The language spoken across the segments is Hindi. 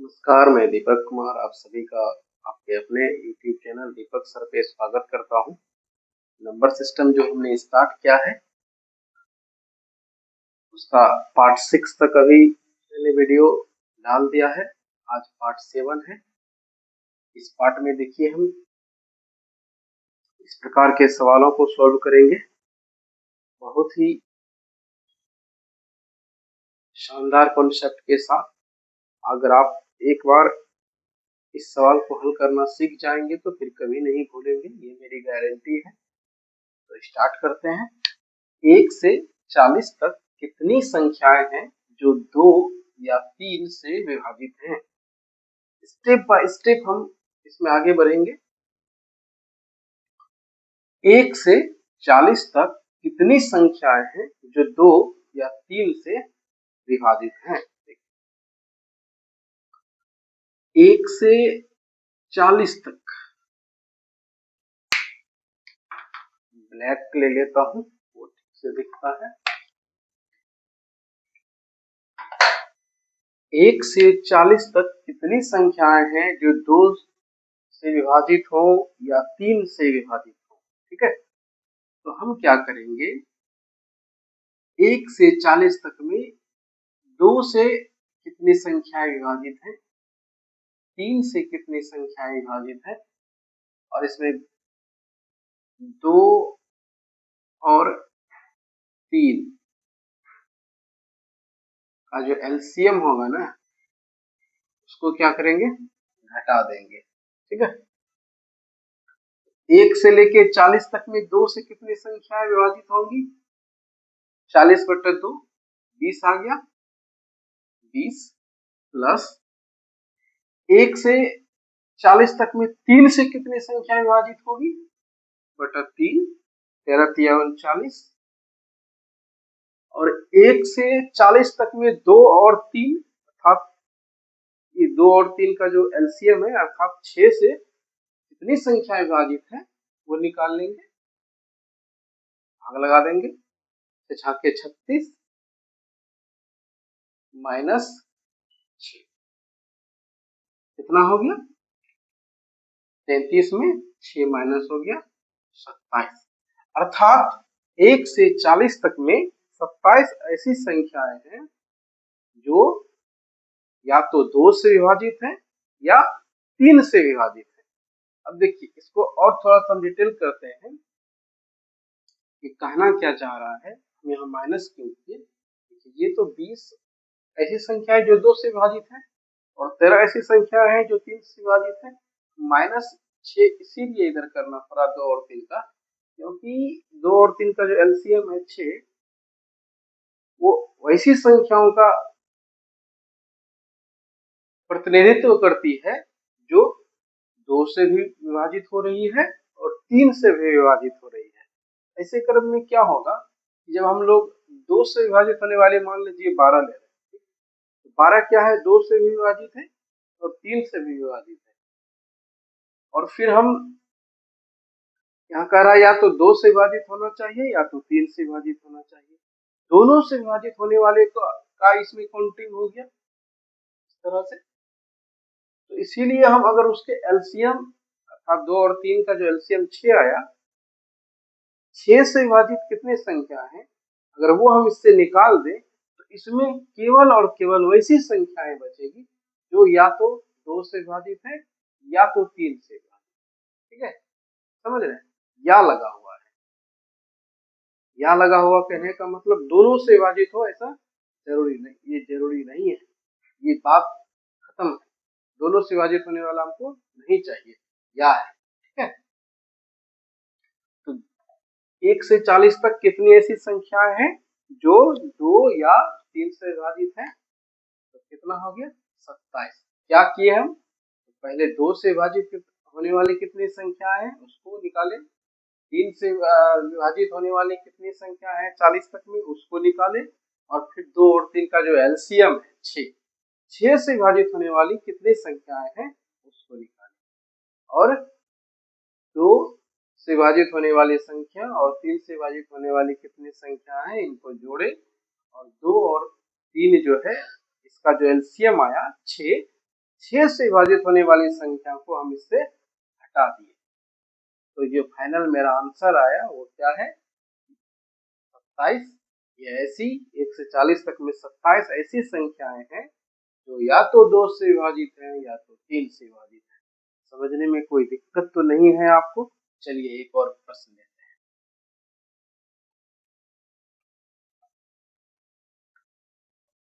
नमस्कार, मैं दीपक कुमार आप सभी का आपके अपने YouTube चैनल दीपक सर पे स्वागत करता हूं। नंबर सिस्टम जो हमने स्टार्ट किया है उसका पार्ट 6 तक अभी मैंने वीडियो डाल दिया है। आज पार्ट 7 है। इस पार्ट में देखिए हम इस प्रकार के सवालों को सॉल्व करेंगे। बहुत ही शानदार कॉन्सेप्ट के साथ। अगर आप एक बार इस सवाल को हल करना सीख जाएंगे तो फिर कभी नहीं भूलेंगे, ये मेरी गारंटी है। तो स्टार्ट करते हैं। 1 से 40 तक कितनी संख्याएं हैं जो 2 या 3 से विभाजित हैं? स्टेप बाय स्टेप हम इसमें आगे बढ़ेंगे। 1 से 40 तक कितनी संख्याएं हैं जो 2 या 3 से विभाजित हैं? 1 से 40 तक ब्लैक ले लेता हूं, वो ठीक से दिखता है। 1 से 40 तक कितनी संख्याएं हैं जो 2 से विभाजित हो या 3 से विभाजित हो? ठीक है, तो हम क्या करेंगे, 1 से 40 तक में 2 से कितनी संख्याएं विभाजित है, 3 से कितनी संख्याएं विभाजित है, और इसमें 2 और 3 का जो एलसीएम होगा ना, उसको क्या करेंगे, घटा देंगे। ठीक है, 1 से लेके 40 तक में 2 से कितनी संख्याएं विभाजित होंगी? 40/2 20 आ गया। 20 प्लस 1 से 40 तक में 3 से कितनी संख्याएं विभाजित होगी? बटा 3, 13 तिया 39। और 1 से 40 तक में 2 और 3 अर्थात ये 2 और 3 का जो एलसीएम है अर्थात 6 से कितनी संख्याएं विभाजित है वो निकाल लेंगे, भाग लगा देंगे। 6 के 36 माइनस 6 कितना हो गया? 33 में 6 माइनस हो गया 27। अर्थात 1 से 40 तक में 27 ऐसी संख्याएं हैं जो या तो 2 से विभाजित है या 3 से विभाजित है। अब देखिए इसको और थोड़ा सा डिटेल करते हैं कि कहना क्या चाह रहा है। हम यहाँ माइनस क्यों किए? ये तो 20 ऐसी संख्या है जो 2 से विभाजित है और 13 ऐसी संख्या है जो 3 से विभाजित है। माइनस 6 इसीलिए इधर करना पड़ा 2 और 3 का, क्योंकि 2 और 3 का जो एलसीएम है 6, वो वैसी संख्याओं का प्रतिनिधित्व करती है जो 2 से भी विभाजित हो रही है और 3 से भी विभाजित हो रही है। ऐसे क्रम में क्या होगा, जब हम लोग 2 से विभाजित होने वाले मान लीजिए 12 ले रहे हैं, तो 12 क्या है, 2 से भी विभाजित है और 3 से भी विभाजित है। और फिर हम यहाँ कह रहा है या तो 2 से विभाजित होना चाहिए या तो 3 से विभाजित होना चाहिए। दोनों से विभाजित होने वाले का इसमें काउंटिंग हो गया इस तरह से। तो इसीलिए हम अगर उसके एलसीएम अर्थात 2 और 3 का जो एलसीएम 6 आया, 6 से विभाजित कितनी संख्या है, अगर वो हम इससे निकाल दें तो इसमें केवल और केवल वैसी संख्याएं बचेगी जो या तो 2 से विभाजित है या तो 3 से विभाजित। ठीक है, समझ रहे हैं? या लगा हुआ है, या लगा हुआ कहने का मतलब दोनों से विभाजित हो ऐसा जरूरी नहीं, ये जरूरी नहीं है, ये बात खत्म है। दोनों से विभाजित होने वाला हमको नहीं चाहिए, या है। ठीक है, तो 1 से 40 तक कितनी ऐसी संख्याएं हैं जो 2 या 3 से विभाजित है? तो कितना हो गया? 27। क्या किए हम, पहले 2 से विभाजित होने वाली कितनी संख्या है उसको निकाले, 3 से विभाजित होने वाली कितनी संख्या है 40 तक में उसको निकाले, और फिर 2 और 3 का जो एलसीएम है 6 से विभाजित होने वाली कितनी संख्याएं हैं उसको निकाले, और 2 से विभाजित होने वाली संख्या और 3 से विभाजित होने वाली कितनी संख्या है इनको जोड़े, और 2 और 3 जो है इसका जो एलसीएम आया 6, 6 से विभाजित होने वाली संख्या को हम इससे हटा दिए। तो जो फाइनल मेरा आंसर आया वो क्या है, 27। ये ऐसी 1 से 40 तक में 27 ऐसी संख्याएं हैं जो या तो 2 से विभाजित है या तो 3 से विभाजित है। समझने में कोई दिक्कत तो नहीं है आपको? चलिए एक और प्रश्न लेते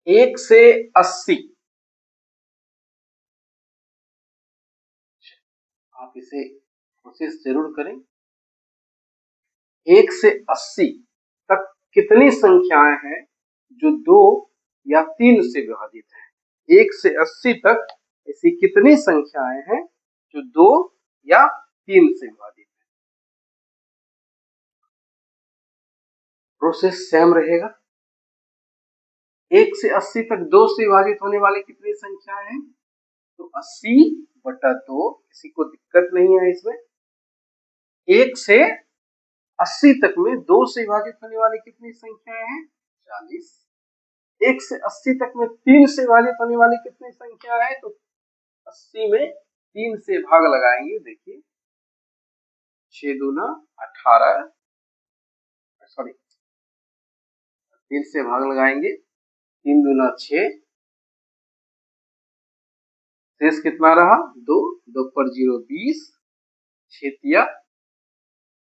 हैं। 1 से 80, आप इसे कोशिश जरूर करें। 1 से 80 तक कितनी संख्याएं हैं जो 2 या 3 से विभाजित है? 1 से 80 तक ऐसी कितनी संख्याएं हैं जो 2 या 3 से विभाजित है? प्रोसेस सेम रहेगा। 1 से 80 तक 2 से विभाजित होने वाली कितनी संख्याएं हैं? तो 80/2, किसी को दिक्कत नहीं है इसमें। 1 से 80 तक में 2 से विभाजित होने वाली कितनी संख्याएं हैं? 40। 1 से 80 तक में 3 से विभाजित होने वाली कितनी संख्या है? तो 80 में 3 से भाग लगाएंगे। देखिए 6 दूना 18, सॉरी 3 से भाग लगाएंगे, 3 दूना 6, शेष कितना रहा? 2, 2 पर 0 20, 6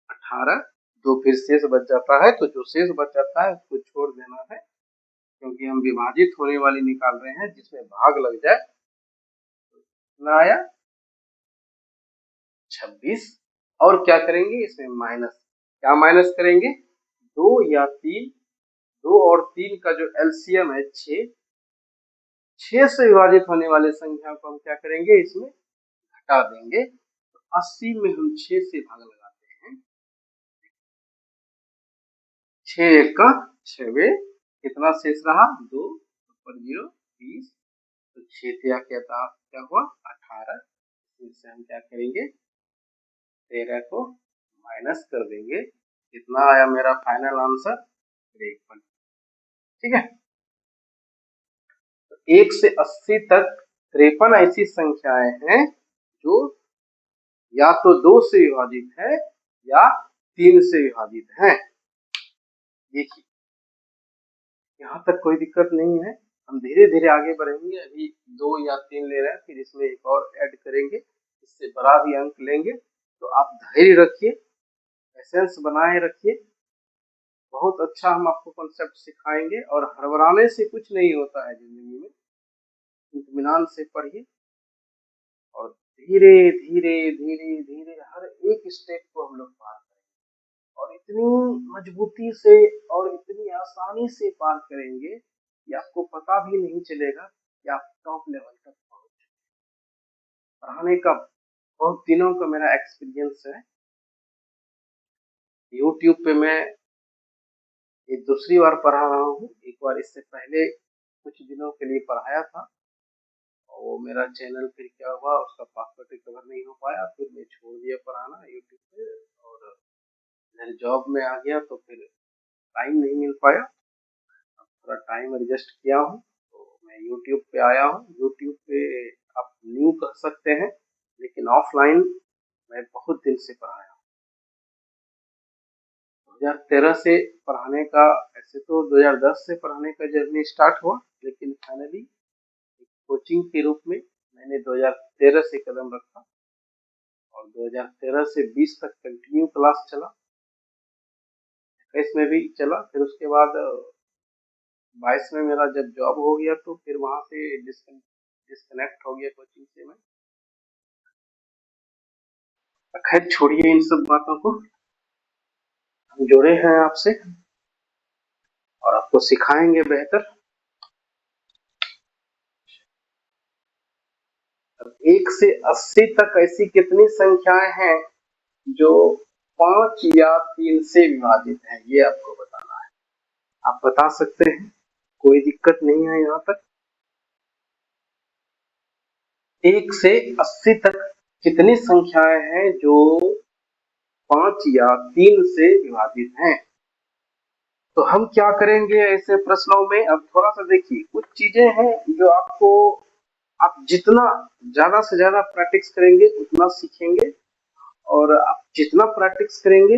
18, 2 फिर शेष बच जाता है। तो जो शेष बच जाता है उसको छोड़ देना है, क्योंकि हम विभाजित होने वाली निकाल रहे हैं जिसमें भाग लग जाए। कितना आया? 26। और क्या करेंगे इसमें? माइनस। क्या माइनस करेंगे? 2 या 3, 2 और 3 का जो एलसीएम है 6, 6 से विभाजित होने वाली संख्या को हम क्या करेंगे? इसमें घटा देंगे। तो 80 में हम 6 से भाग लगाते हैं। 6 1 का 6, कितना शेष रहा? 2 पर 0 20, तो 6 क्या हुआ? 18। इससे हम क्या करेंगे? 13 को माइनस कर देंगे। कितना आया मेरा फाइनल आंसर? 53। ठीक है। तो 1 से 80 तक 53 ऐसी संख्याएं हैं जो या तो 2 से विभाजित है या 3 से विभाजित है। देखिए यहाँ तक कोई दिक्कत नहीं है। हम धीरे धीरे आगे बढ़ेंगे। अभी 2 या 3 ले रहे हैं, फिर इसमें एक और ऐड करेंगे, इससे बड़ा भी अंक लेंगे। तो आप धैर्य रखिए, पेशेंस बनाए रखिए। बहुत अच्छा हम आपको कॉन्सेप्ट सिखाएंगे और हड़बड़ाने से कुछ नहीं होता है जिंदगी में। इत्मीनान से पढ़िए और धीरे धीरे धीरे धीरे हर एक स्टेप को हम लोग पार करेंगे और इतनी मजबूती से और इतनी आसानी से पार करेंगे कि आपको पता भी नहीं चलेगा कि आप टॉप लेवल तक पहुंच चुके हैं। पढ़ाने का बहुत दिनों का मेरा एक्सपीरियंस है। यूट्यूब पे मैं ये दूसरी बार पढ़ा रहा हूँ। एक बार इससे पहले कुछ दिनों के लिए पढ़ाया था, वो मेरा चैनल फिर क्या हुआ, उसका पासवर्ड रिकवर नहीं हो पाया, फिर मैं छोड़ दिया पढ़ाना यूट्यूब पे और मेरे जॉब में आ गया, तो फिर टाइम नहीं मिल पाया। अब थोड़ा टाइम एडजस्ट किया हूँ तो मैं यूट्यूब पे आया हूँ। यूट्यूब पे आप न्यू कह सकते हैं, लेकिन ऑफलाइन मैं बहुत दिन से पढ़ाया हूँ। 2013 से पढ़ाने का, ऐसे तो 2010 से पढ़ाने का जर्नी स्टार्ट हुआ, लेकिन फाइनली कोचिंग के रूप में मैंने 2013 से कदम रखा और 2013 से 20 तक कंटिन्यू क्लास चला। 21 में भी चला, फिर उसके बाद 22 में मेरा जब जॉब हो गया तो फिर वहां से डिस्कनेक्ट हो गया कोचिंग से मैं। खैर छोड़िए इन सब बातों को। हम जुड़े हैं आपसे और आपको सिखाएंगे बेहतर। 1 से 80 तक ऐसी कितनी संख्याएं हैं जो 5 या 3 से विभाजित है, ये आपको बताना है। आप बता सकते हैं, कोई दिक्कत नहीं है यहाँ तक। 1 से 80 तक कितनी संख्याएं हैं जो 5 या 3 से विभाजित हैं? तो हम क्या करेंगे ऐसे प्रश्नों में? अब थोड़ा सा देखिए, कुछ चीजें हैं जो आपको आप जितना ज्यादा से ज्यादा प्रैक्टिस करेंगे उतना सीखेंगे, और आप जितना प्रैक्टिस करेंगे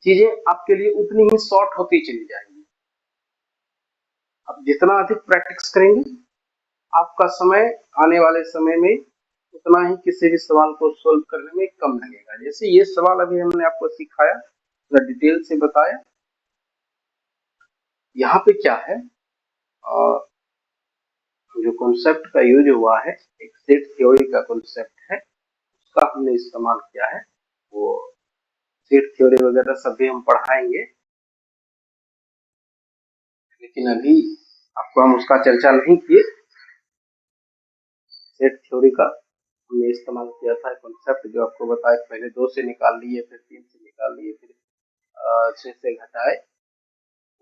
चीजें आपके लिए उतनी ही शॉर्ट होती चली जाएंगी। आप जितना अधिक प्रैक्टिस करेंगे आपका समय आने वाले समय में उतना ही किसी भी सवाल को सोल्व करने में कम लगेगा। जैसे ये सवाल अभी हमने आपको सिखाया, थोड़ा डिटेल से बताया। यहाँ पे क्या है, जो कॉन्सेप्ट का यूज हुआ है एक सेट थ्योरी का कॉन्सेप्ट है, उसका हमने इस्तेमाल किया है। वो सेट थ्योरी वगैरह सब भी हम पढ़ाएंगे, लेकिन अभी आपको हम उसका चर्चा नहीं किए। सेट थ्योरी का हमने इस्तेमाल किया था कॉन्सेप्ट, जो आपको बताया पहले 2 से निकाल लिए, फिर 3 से निकाल लिए, फिर 6 से घटाए।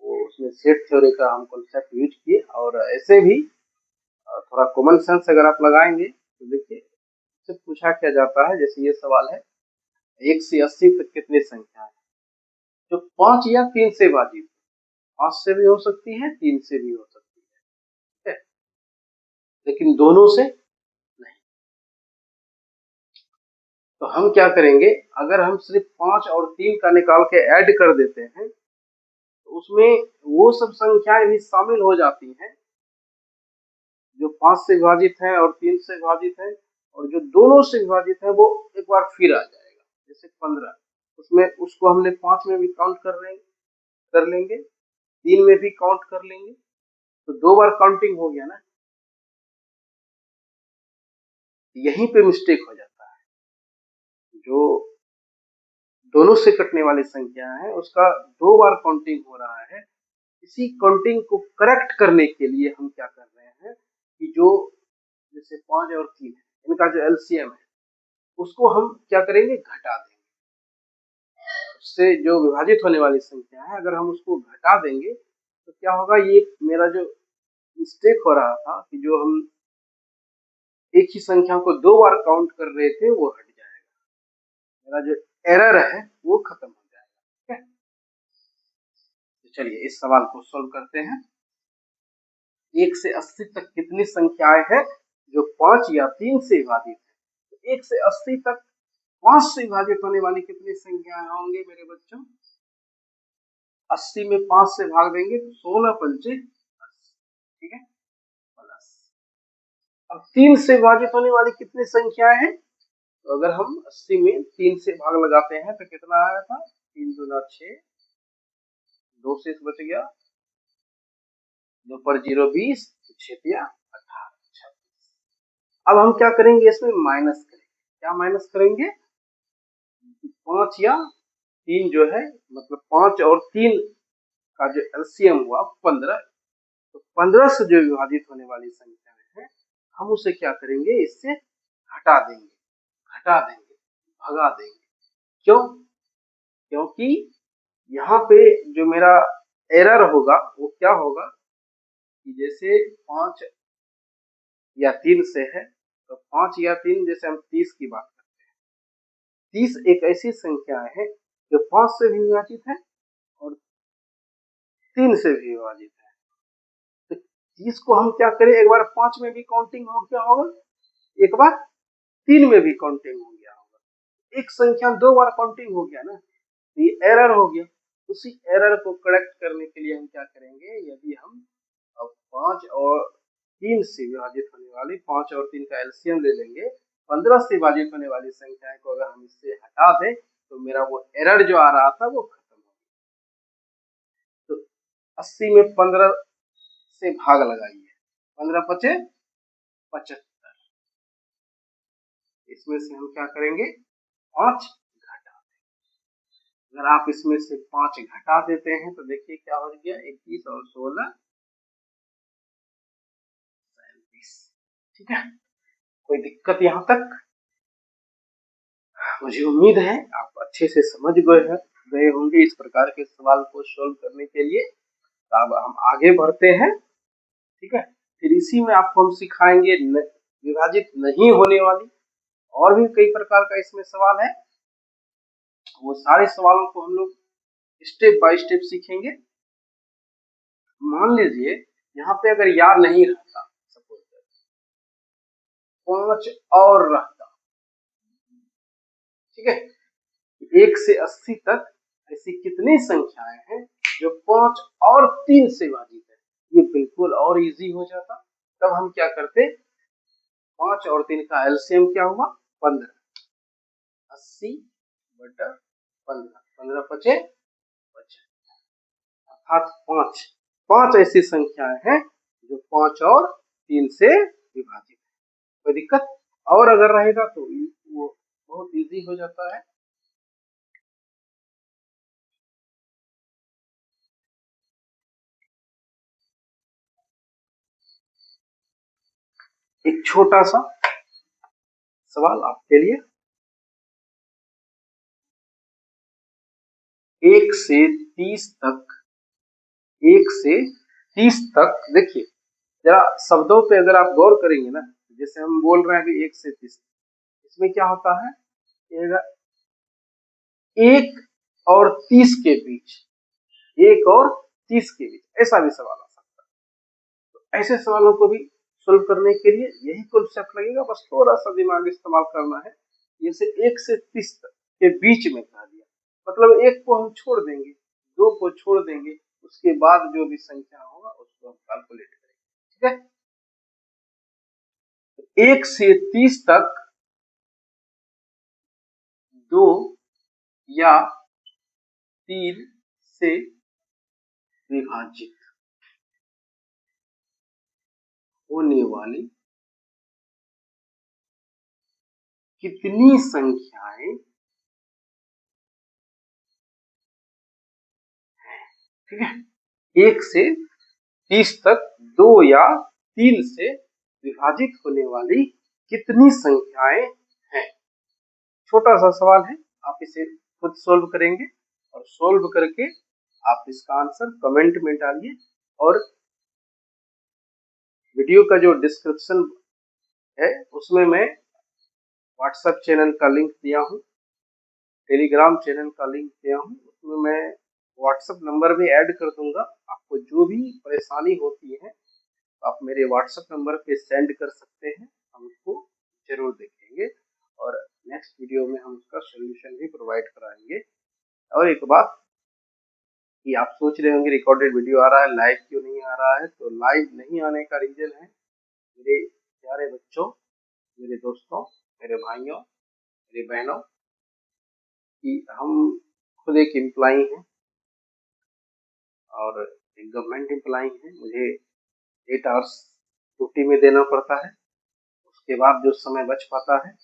वो उसमें सेट थ्योरी का हम कॉन्सेप्ट यूज किए। और ऐसे भी थोड़ा कॉमन सेंस अगर आप लगाएंगे तो देखिए इससे पूछा क्या जाता है। जैसे ये सवाल है, 1 से 80 तक कितनी संख्या है जो 5 या 3 से विभाजित, 5 से भी हो सकती है, 3 से भी हो सकती है, ठीक है, लेकिन दोनों से नहीं। तो हम क्या करेंगे, अगर हम सिर्फ 5 और 3 का निकाल के ऐड कर देते हैं तो उसमें वो सब संख्याएं भी शामिल हो जाती हैं जो 5 से विभाजित है और 3 से विभाजित है, और जो दोनों से विभाजित है वो एक बार फिर आ जाएगा। जैसे 15, उसमें उसको हमने 5 में भी काउंट कर लेंगे, 3 में भी काउंट कर लेंगे, तो 2 बार काउंटिंग हो गया ना। यहीं पे मिस्टेक हो जाता है, जो दोनों से कटने वाली संख्या है उसका 2 बार काउंटिंग हो रहा है। इसी काउंटिंग को करेक्ट करने के लिए हम क्या कर रहे हैं कि जो जैसे 5 और 3 है, इनका जो एलसीएम है उसको हम क्या करेंगे, घटा देंगे। उससे जो विभाजित होने वाली संख्या है अगर हम उसको घटा देंगे तो क्या होगा, ये मेरा जो मिस्टेक हो रहा था कि जो हम एक ही संख्या को 2 बार काउंट कर रहे थे वो हट जाएगा। मेरा जो एरर है वो खत्म हो जाएगा। ठीक है, तो चलिए इस सवाल को सोल्व करते हैं। 1 से 80 तक कितनी संख्याएं हैं जो 5 या 3 से विभाजित है। तो 1 से 80 तक 5 से विभाजित होने वाली कितनी संख्याएं होंगे मेरे बच्चों, 80 में 5 से भाग देंगे तो 16 पंचे 80, ठीक है, प्लस। अब 3 से विभाजित होने वाली कितनी संख्याएं हैं, तो अगर हम 80 में 3 से भाग लगाते हैं तो कितना आया था, 3 दूना 6, 2 से बच गया, 2 पर 0 20, 6 18, 26। अब हम क्या करेंगे, इसमें माइनस करेंगे। क्या माइनस करेंगे, 5 या 3 जो है, मतलब 5 और 3 का जो एलसीएम हुआ 15, तो 15 से जो विभाजित होने वाली संख्या है हम उसे क्या करेंगे, इससे हटा देंगे, भगा देंगे। क्यों, क्योंकि यहाँ पे जो मेरा एरर होगा वो क्या होगा कि जैसे 5 या 3 से है तो 5 या 3, जैसे हम 30 की बात करते हैं, 30 एक ऐसी संख्या है जो 5 से भी विभाजित है और 3 से भी विभाजित है। तो 30 को हम क्या करें, एक बार 5 में भी काउंटिंग हो गया होगा, एक बार 3 में भी काउंटिंग हो गया होगा, एक संख्या 2 बार काउंटिंग हो गया ना, तो ये एरर हो गया। उसी एरर को करेक्ट करने के लिए हम क्या करेंगे, यदि हम अब 5 और 3 से विभाजित होने वाली, 5 और 3 का एलसीएम ले लेंगे, 15 से विभाजित होने वाली संख्या को अगर हम इससे हटा दें तो मेरा वो एरर जो आ रहा था वो खत्म हो गया। तो 80 में 15 से भाग लगाइए, 15 पचे 75, इसमें से हम क्या करेंगे, 5 घटा देंगे। अगर आप इसमें से 5 घटा देते हैं तो देखिए क्या हो गया, 21 और 16 37। ठीक है, कोई दिक्कत यहाँ तक, मुझे उम्मीद है आप अच्छे से समझ गए होंगे इस प्रकार के सवाल को सोल्व करने के लिए। तो अब हम आगे बढ़ते हैं, ठीक है। फिर इसी में आपको हम सिखाएंगे विभाजित नहीं होने वाली और भी कई प्रकार का इसमें सवाल है, वो सारे सवालों को हम लोग स्टेप बाय स्टेप सीखेंगे। मान लीजिए यहाँ पे अगर याद नहीं रहता, सपोज 5 और रहता। ठीक है, 1 से 80 तक ऐसी कितनी संख्याएं हैं जो 5 और 3 से विभाजित है। ये बिल्कुल और इजी हो जाता। तब हम क्या करते, 5 और 3 का एलसीएम क्या हुआ 15, 80 बटा 15, 15 पचे 50, अर्थात 5 ऐसी संख्याएं हैं जो 5 और 3 से विभाजित है। कोई दिक्कत? और अगर रहेगा तो वो बहुत इजी हो जाता है। एक छोटा सा सवाल आपके लिए, 1 से 30 तक, 1 से 30 तक देखिए जरा शब्दों पे अगर आप गौर करेंगे ना, जैसे हम बोल रहे हैं कि 1 से 30, इसमें क्या होता है, 1 और 30 के बीच, 1 और 30 के बीच ऐसा भी सवाल आ सकता है। तो ऐसे सवालों को भी सोल्व करने के लिए यही कॉन्सेप्ट लगेगा, बस थोड़ा सा दिमाग इस्तेमाल करना है। जैसे 1 से 30 तक के बीच में कह दिया, मतलब 1 को हम छोड़ देंगे, 2 को छोड़ देंगे, उसके बाद जो भी संख्या होगा उसको हम कैलकुलेट करेंगे। ठीक है, 1 से 30 तक 2 या 3 से विभाजित होने वाली कितनी संख्याएं, ठीक है, 1 से 30 तक 2 या 3 से विभाजित होने वाली कितनी संख्याएं हैं। छोटा सा सवाल है, आप इसे खुद सोल्व करेंगे और सोल्व करके आप इसका आंसर कमेंट में डालिए। और वीडियो का जो डिस्क्रिप्शन है उसमें मैं व्हाट्सएप चैनल का लिंक दिया हूँ, टेलीग्राम चैनल का लिंक दिया हूँ, उसमें मैं व्हाट्सएप नंबर भी ऐड कर दूंगा। आपको जो भी परेशानी होती है आप मेरे व्हाट्सएप नंबर पे सेंड कर सकते हैं, हम उसको जरूर देखेंगे और नेक्स्ट वीडियो में हम उसका सोल्यूशन भी प्रोवाइड कराएंगे। और एक बात कि आप सोच रहे होंगे रिकॉर्डेड वीडियो आ रहा है, लाइव क्यों नहीं आ रहा है, तो लाइव नहीं आने का रीजन है मेरे प्यारे बच्चों, मेरे दोस्तों, मेरे भाइयों, मेरी बहनों, कि हम खुद एक एम्प्लॉई हैं और एक गवर्नमेंट एम्प्लॉई हैं। मुझे 8 आवर्स ड्यूटी में देना पड़ता है, उसके बाद जो समय बच पाता है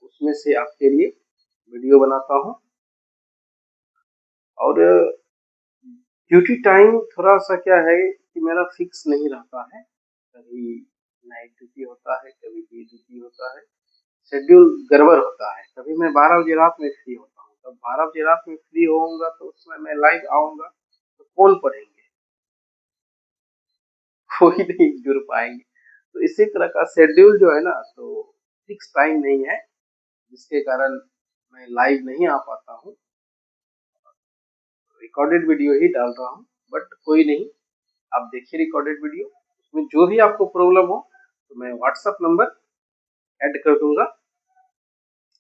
उसमें से आपके लिए वीडियो बनाता हूँ। और ड्यूटी टाइम थोड़ा सा क्या है कि मेरा फिक्स नहीं रहता है, कभी नाइट ड्यूटी होता है, कभी डे ड्यूटी होता है, शेड्यूल गड़बड़ होता है। कभी मैं 12 बजे रात में फ्री होता हूँ, तब 12 बजे रात में फ्री होऊंगा तो उसमें मैं लाइव आऊंगा तो कौन पढ़ेंगे, कोई नहीं जुड़ पाएंगे। तो इसी तरह का शेड्यूल जो है ना, तो फिक्स टाइम नहीं है, जिसके कारण मैं लाइव नहीं आ पाता हूँ, रिकॉर्डेड वीडियो ही डाल रहा हूँ। बट कोई नहीं, आप देखिए रिकॉर्डेड वीडियो, उसमें जो भी आपको प्रॉब्लम हो तो मैं व्हाट्सएप नंबर ऐड कर दूंगा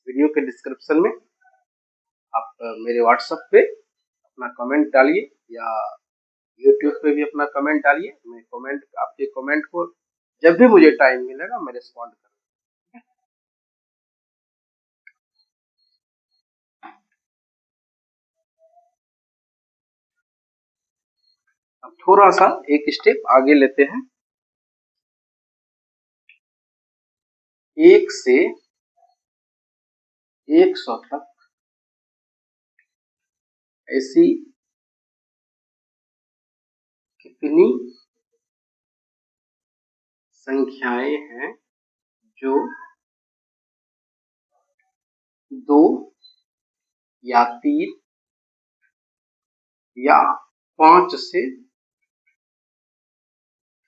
वीडियो के डिस्क्रिप्शन में। आप मेरे व्हाट्सएप पे अपना कमेंट डालिए या यूट्यूब पे भी अपना कमेंट डालिए, मैं कमेंट, आपके कमेंट को जब भी मुझे टाइम मिलेगा मैं रिस्पॉन्ड करूंगा। अब थोड़ा सा एक स्टेप आगे लेते हैं, 1 से 100 तक ऐसी कितनी संख्याएं हैं जो 2 या 3 या 5 से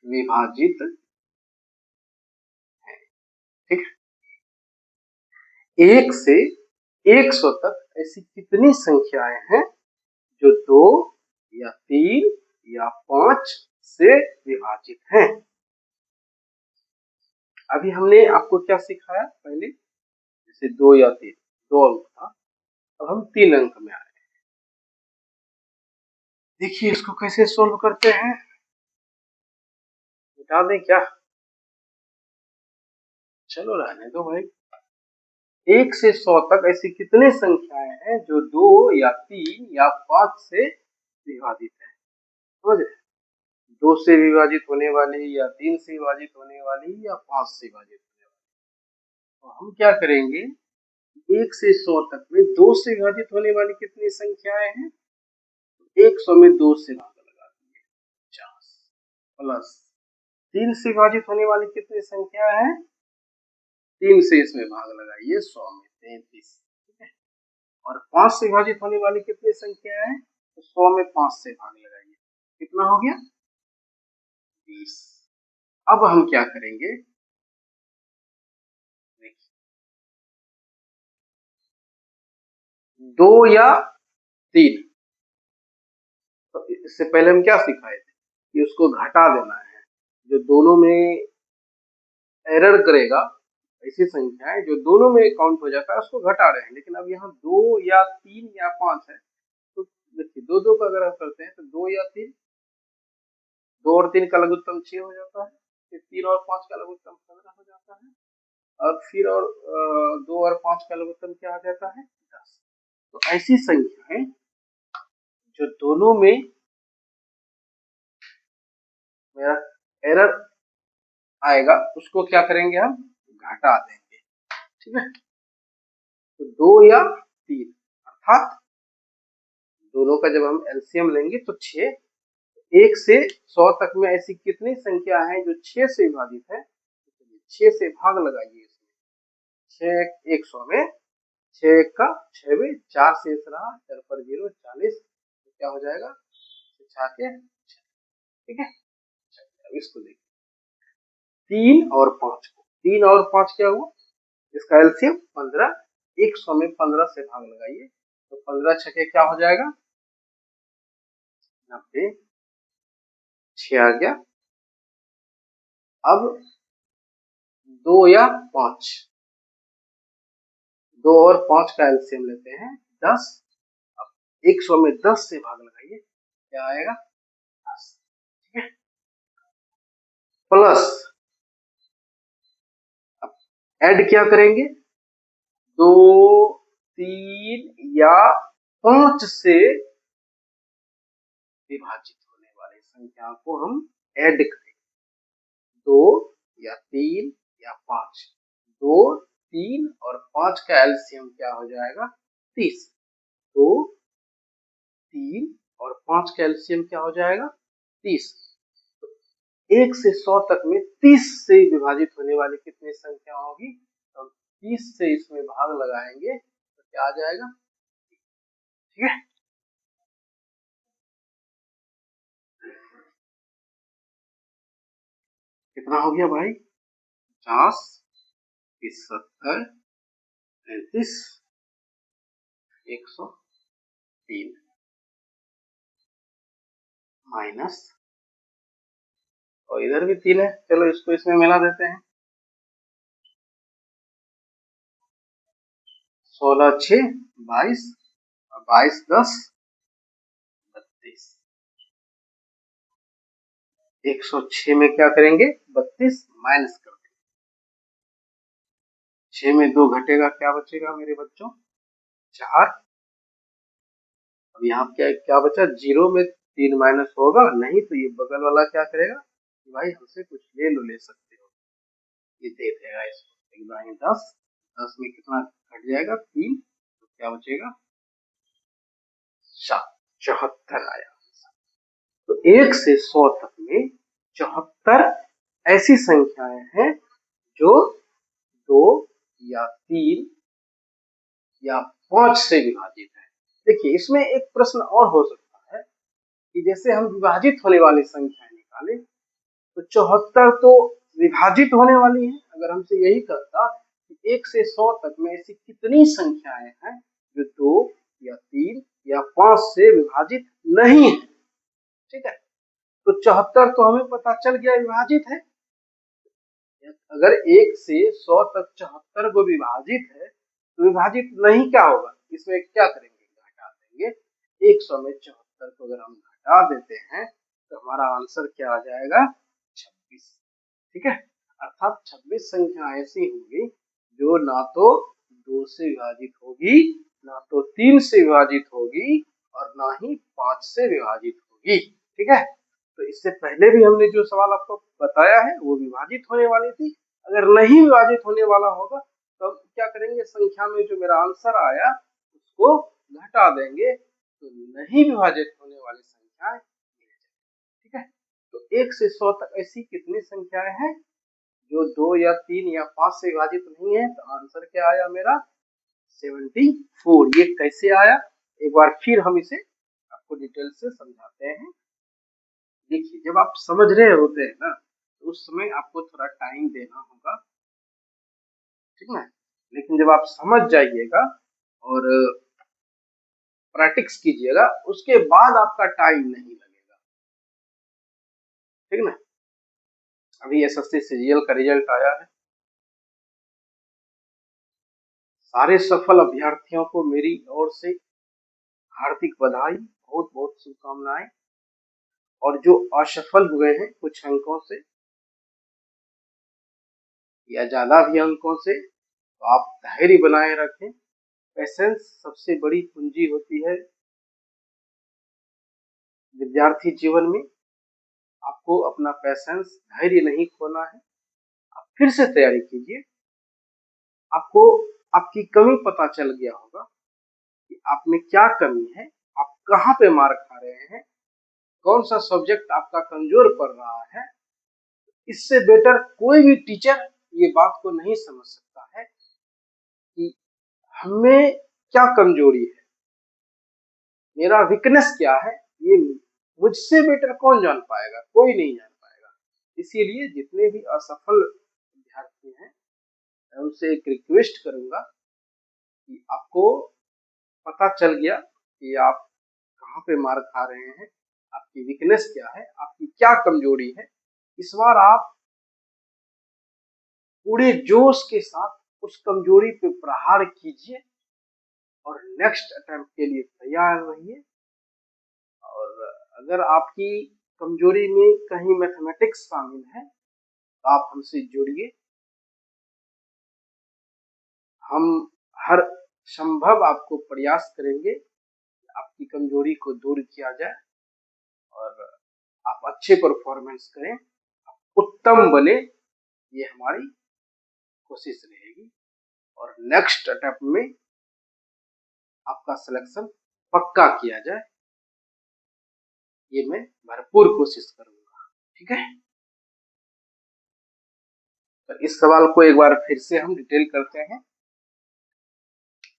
विभाजित है। ठीक, 1 से 100 तक ऐसी कितनी संख्याएं हैं जो 2 या 3 या 5 से विभाजित हैं। अभी हमने आपको क्या सिखाया पहले, जैसे 2 या 3, 2 अंक था, अब हम 3 अंक में आए। देखिए इसको कैसे सोल्व करते हैं, बता दें क्या? चलो रहने दो भाई। 1 से 100 तक ऐसी कितने संख्याएं हैं जो 2 या 3 या 5 से विभाजित है? समझ रहे? 2 से विभाजित होने वाली या 3 से विभाजित होने वाली या 5 से विभाजित होने वाली। तो हम क्या करेंगे, 1 से 100 तक में 2 से विभाजित होने वाली कितनी संख्याएं हैं? 100 में 2 से भाग लगा देंगे 50, प्लस 3 से विभाजित होने वाली कितनी संख्या है? 3 से इसमें भाग लगाइए 100 में 33, ठीक है। और 5 से विभाजित होने वाली कितनी संख्या है? तो 100 में 5 से भाग लगाइए, कितना हो गया? 20। अब हम क्या करेंगे, 2 या 3, तो इससे पहले हम क्या सिखाए थे कि उसको घटा देना है, जो दोनों में एरर करेगा, ऐसी संख्या है जो दोनों में काउंट हो जाता है उसको घटा रहे हैं। लेकिन अब यहाँ 2 या 3 या 5 है, तो देखिए 2 2 का अगर हम करते हैं तो 2 या 3, 2 और 3 का लघुत्तम 6 हो जाता है, फिर 3 और 5 का लघुत्तम 15 हो जाता है, और फिर और 2 और 5 का लघुत्तम क्या आ जाता है? 10। तो ऐसी संख्याएं जो दोनों में मेरा एरर आएगा उसको क्या करेंगे, हम घटा देंगे, ठीक है। तो 2 या 3, अर्थात दोनों का जब हम एलसीएम लेंगे तो 6। 1 से 100 तक में ऐसी कितनी संख्या है जो 6 से विभाजित है? 6 से भाग लगाइए इसमें, 6 100 में 6 का 6 में 4 शेष रहा, 4 पर 0 40, तो क्या हो जाएगा? 6 के 6, ठीक है। अब इसको देखिए 3 और 5 को, 3 और 5 क्या हुआ? इसका एलसीएम 15, 100 में 15 से भाग लगाइए तो 15 छके क्या हो जाएगा? 90, 6 आ गया। अब 2 या 5, 2 और 5 का एलसीएम लेते हैं 10, अब 100 में 10 से भाग लगाइए, क्या आएगा? 10, ठीक है। प्लस अब ऐड क्या करेंगे, 2 3 या 5 से विभाजित होने वाली संख्या को हम ऐड करेंगे, 2 या 3 या 5, 2 3 और 5 का एलसीएम क्या हो जाएगा? 30। 2 3 और 5 का एलसीएम क्या हो जाएगा? 30। 1 से 100 तक में 30 से विभाजित होने वाली कितनी संख्या होगी? तो 30 से इसमें भाग लगाएंगे तो क्या आ जाएगा? ठीक है। कितना हो गया भाई? 50, 70, 33, 103 माइनस, और इधर भी 3 है, चलो इसको इसमें मिला देते हैं। 16 6 22, 22 10 32, 106 में क्या करेंगे? 32 माइनस कर देंगे, 6 में 2 घटेगा, क्या बचेगा मेरे बच्चों? 4। अब यहाँ क्या क्या बचा? 0 में 3 माइनस होगा नहीं, तो ये बगल वाला क्या करेगा कि भाई हमसे कुछ ले सकते हो, ये दे देगा इसको। 10, 10 में कितना घट जाएगा? 3, तो क्या बचेगा? 74 आया। तो 1 से 100 तक में 74 ऐसी संख्याएं हैं जो 2 या 3 या 5 से विभाजित है। देखिए इसमें एक प्रश्न और हो सकता है कि जैसे हम विभाजित होने वाली संख्याएं निकाले तो 74 तो विभाजित होने वाली है। अगर हमसे यही कहता कि 1 से 100 तक में ऐसी कितनी संख्याएं हैं जो 2 या 3 या 5 से विभाजित नहीं है, ठीक है, तो 74 तो हमें पता चल गया विभाजित है। अगर 1 से 100 तक 74 को विभाजित है तो विभाजित नहीं क्या होगा, इसमें क्या करेंगे, घटा देंगे। 100 में 74 को अगर हम घटा देते हैं तो हमारा आंसर क्या आ जाएगा, 26। ठीक है, अर्थात 26 संख्या ऐसी होगी जो ना तो 2 से विभाजित होगी, ना तो 3 से विभाजित होगी और ना ही 5 से विभाजित होगी। ठीक है, तो इससे पहले भी हमने जो सवाल आपको बताया है वो विभाजित होने वाली थी। अगर नहीं विभाजित होने वाला होगा तो क्या करेंगे, संख्या में जो मेरा आंसर आया उसको घटा देंगे तो नहीं विभाजित होने वाली संख्या। ठीक है, तो 1 से 100 तक ऐसी कितनी संख्याएं हैं जो 2 या 3 या 5 से विभाजित नहीं है, तो आंसर क्या आया मेरा 74। ये कैसे आया, एक बार फिर हम इसे आपको डिटेल से समझाते हैं। देखिए, जब आप समझ रहे होते हैं ना तो उस समय आपको थोड़ा टाइम देना होगा, ठीक ना, लेकिन जब आप समझ जाइएगा और प्रैक्टिस कीजिएगा उसके बाद आपका टाइम नहीं लगेगा। ठीक ना, अभी एसएससी सीजीएल का रिजल्ट आया है, सारे सफल अभ्यर्थियों को मेरी ओर से हार्दिक बधाई, बहुत बहुत शुभकामनाएं। और जो असफल हुए हैं कुछ अंकों से या ज्यादा भी अंकों से, तो आप धैर्य बनाए रखें। पेशेंस सबसे बड़ी पूंजी होती है विद्यार्थी जीवन में। आपको अपना पेशेंस, धैर्य नहीं खोना है। आप फिर से तैयारी कीजिए, आपको आपकी कमी पता चल गया होगा कि आप में क्या कमी है, आप कहाँ पे मार खा रहे हैं, कौन सा सब्जेक्ट आपका कमजोर पड़ रहा है। इससे बेटर कोई भी टीचर ये बात को नहीं समझ सकता है कि हमें क्या कमजोरी है, मेरा वीकनेस क्या है। ये मुझसे बेटर कौन जान पाएगा, कोई नहीं जान पाएगा। इसीलिए जितने भी असफल विद्यार्थी हैं मैं उनसे एक रिक्वेस्ट करूंगा कि आपको पता चल गया कि आप कहाँ पे मार खा रहे हैं, आपकी वीकनेस क्या है, आपकी क्या कमजोरी है। इस बार आप पूरे जोश के साथ उस कमजोरी पे प्रहार कीजिए और नेक्स्ट अटेम्प्ट के लिए तैयार रहिए। और अगर आपकी कमजोरी में कहीं मैथमेटिक्स शामिल है तो आप हमसे जुड़िए, हम हर संभव आपको प्रयास करेंगे आपकी कमजोरी को दूर किया जाए और आप अच्छे परफॉर्मेंस करें, उत्तम बने, ये हमारी कोशिश रहेगी। और नेक्स्ट अटेम्प्ट में आपका सिलेक्शन पक्का किया जाए, ये मैं भरपूर कोशिश करूंगा। ठीक है, तो इस सवाल को एक बार फिर से हम डिटेल करते हैं।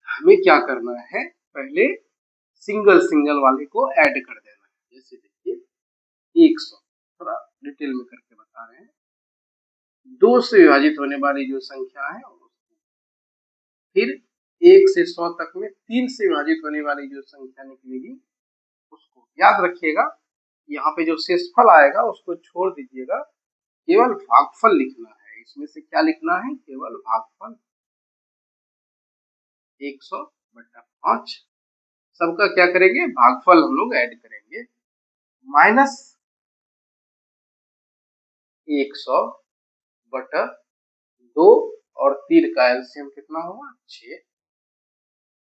हमें क्या करना है, पहले सिंगल सिंगल वाले को ऐड कर देना है। जैसे देखिए 100, थोड़ा डिटेल में करके बता रहे हैं। 2 से विभाजित होने वाली जो संख्या है, फिर 1 से 100 तक में 3 से विभाजित होने वाली जो संख्या निकलेगी उसको याद रखिएगा। यहाँ पे जो शेषफल आएगा उसको छोड़ दीजिएगा, केवल भागफल लिखना है। इसमें से क्या लिखना है, केवल भागफल। 100/5 सबका क्या करेंगे, भागफल हम लोग ऐड करेंगे, माइनस 100/2 और 3 का एलसीएम कितना हुआ, 6।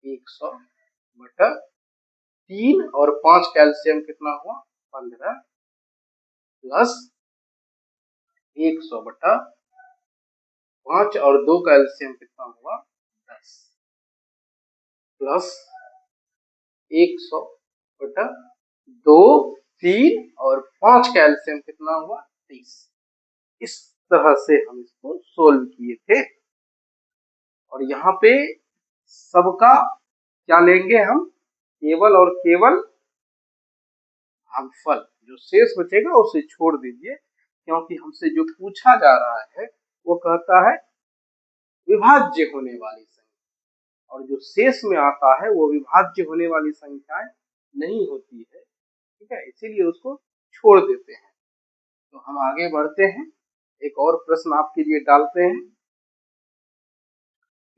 100/3 और 5 का एलसीएम कितना हुआ, 15, प्लस 100/5 और 2 का एलसीएम कितना हुआ, 10, प्लस 100/2, 3 और 5 का एलसीएम कितना हुआ, 30। इस तरह से हम इसको सोल्व किए थे। और यहाँ पे सबका क्या लेंगे हम, केवल और केवल भागफल। जो शेष बचेगा उसे छोड़ दीजिए, क्योंकि हमसे जो पूछा जा रहा है वो कहता है विभाज्य होने वाली संख्या, और जो शेष में आता है वो विभाज्य होने वाली संख्याएं नहीं होती है। ठीक है, इसीलिए उसको छोड़ देते हैं। तो हम आगे बढ़ते हैं, एक और प्रश्न आपके लिए डालते हैं,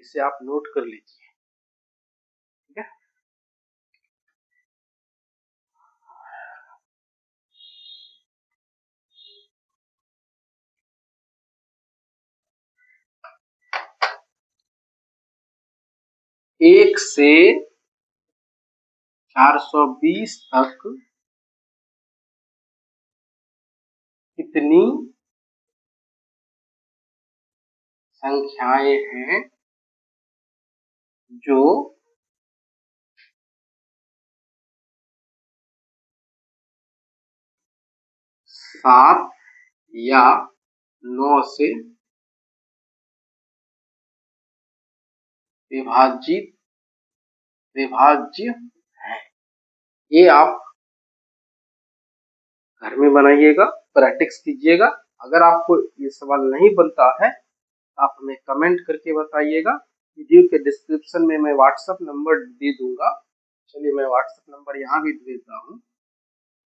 इसे आप नोट कर लीजिए। ठीक है, एक से 420 तक कितनी संख्याएं हैं जो 7 या 9 से विभाज्य है? ये आप घर में बनाइएगा, प्रैक्टिस कीजिएगा। अगर आपको ये सवाल नहीं बनता है, आप हमें कमेंट करके बताइएगा। वीडियो के डिस्क्रिप्शन में मैं व्हाट्सएप नंबर दे दूंगा। चलिए मैं व्हाट्सएप नंबर यहाँ भी दे देता हूँ,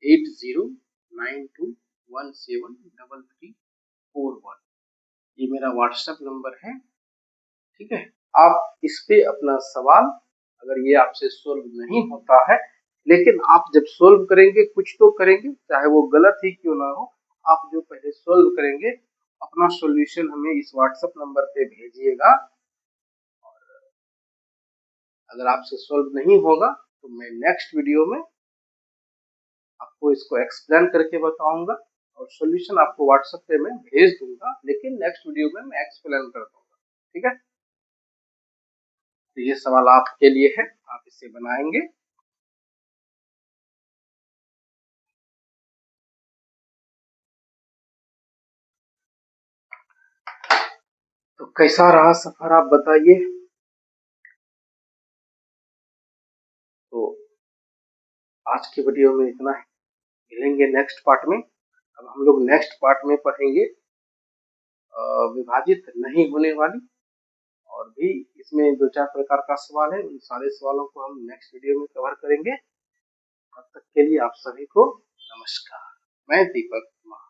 8092173341। ये मेरा व्हाट्सएप नंबर है। ठीक है, आप इस पे अपना सवाल, अगर ये आपसे सोल्व नहीं होता है, लेकिन आप जब सोल्व करेंगे कुछ तो करेंगे, चाहे वो गलत ही क्यों ना हो, आप जो पहले सोल्व करेंगे अपना सॉल्यूशन हमें इस व्हाट्सएप नंबर पे भेजिएगा। अगर आपसे सोल्व नहीं होगा तो मैं नेक्स्ट वीडियो में आपको इसको एक्सप्लेन करके बताऊंगा और सॉल्यूशन आपको व्हाट्सएप पे मैं भेज दूंगा, लेकिन नेक्स्ट वीडियो में मैं एक्सप्लेन कर दूंगा। ठीक है, तो ये सवाल आपके लिए है, आप इसे बनाएंगे। तो कैसा रहा सफर, आप बताइए। तो आज की वीडियो में इतना है, मिलेंगे नेक्स्ट पार्ट में। अब हम लोग नेक्स्ट पार्ट में पढ़ेंगे विभाजित नहीं होने वाली, और भी इसमें 2-4 प्रकार का सवाल है। उन सारे सवालों को हम नेक्स्ट वीडियो में कवर करेंगे। तब तक के लिए आप सभी को नमस्कार। मैं दीपक कुमार।